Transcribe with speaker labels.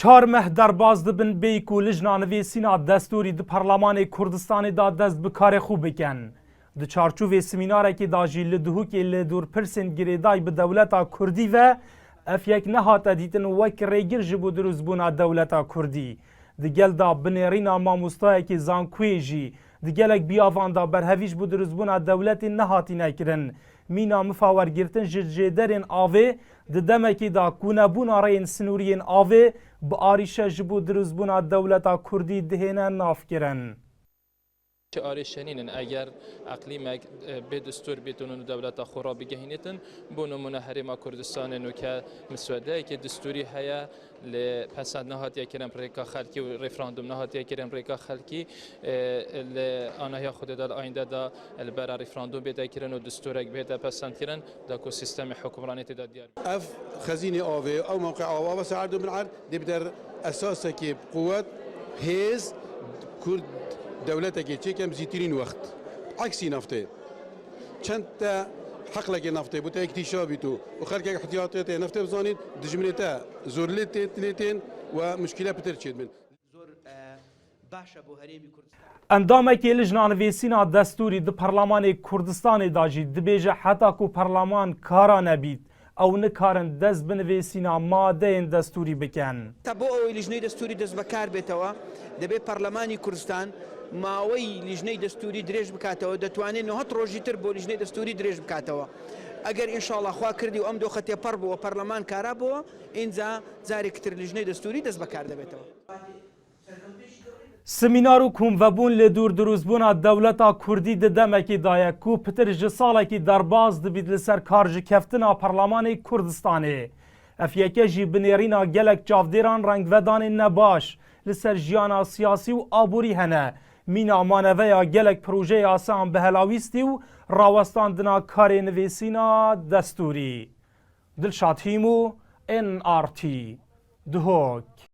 Speaker 1: چهار مه درباز دبن بیک و لجنا نویسینا دستوری د پارلمان کردستان دا دست بکار خوب بکن. د چارچوب سمیناره که دا جی لدهو که لدور پرسن گریدای به دولتا کردی و اف یک نهات دیتن وک ریگر جبو دروزبونا دولتا کردی. د گل دا بنیرینا ماموستای که زانکوی جی د گلک بیاوان دا برهویش بو دروزبونا دولتی نهاتی نکرن. مینا مفاور گرتن جدرین آوه د دمکی دا کونبونا رین سنورین آوه با آریشه جبو دروزبونا دولتا کردی دهینه ناف کرن.
Speaker 2: چه آریشنین اگر اقلیم به دستور بیتون دولت خورا بگهینتن بو نمونه حریم کردستان نوکه مسوده که دستوری هیا لپسند نهاتی کرن ریکا خلکی و رفراندوم نهاتی کرن ریکا خلکی آنها خود دل آینده دا البرا رفراندوم بیت کرن و دستورک بیت پسند کرن دا کو سیستم حکمرانی تداد دیار
Speaker 3: اف خزینه آوه او موقع آوه و سعد بن عرض دبدر اساسه که قوت هیز کرد دولتك تشيكم زيتين وقت عكسي نفطي چند حقلك نفطي بوتا اكتشافيتو وخلك احتياطات نفطي بزانين دجمنتا زورلت تلتين ومشكله بترشد من زور
Speaker 4: باشا بو هريمي كردستان
Speaker 1: اندامك لجنه نویسینا دستوری د پارلمان کردستان داجی دبیجه حتی کو پارلمان کارا نبید او نکارن دست بنویسینا ماده دستوری بکن.
Speaker 4: تبو او لجنه دستوری دست بکار بیتوا دبی پارلمانی کردستان ماوی لجنه دستوری درێژ بکاتەوە دەتوانێت نهات ڕۆژی تر بۆ لجنه دستوری درێژ بکاتەوە ئەگەر ئینشاڵڵا خوا کردی و ئەم دۆخەتێ پەڕ بووە پەرلەمان کارا بووە ئینجا جارێکتر لجنه دستوری دەست بەکار دەبێتەوە.
Speaker 1: سمینار و کومڤبوون لە دوور دروستبوونا دەولەتا کوردی د دەمێکی دایە و پتر ji ساڵێکی دەرباز دەبیت لەسەر کارژکەفتنا پەرلەمانی کوردستانê. ئەف یەکە jî binêrîna gelek çavdêran rengvedanên nebaş li ser jiyana siyasî û aborî hene. Mîna maneveya gelek projeya san bihelawîstî û rawestandina karê nivîsîna destûrî. Dilşad Hîmû, NRT Duhok.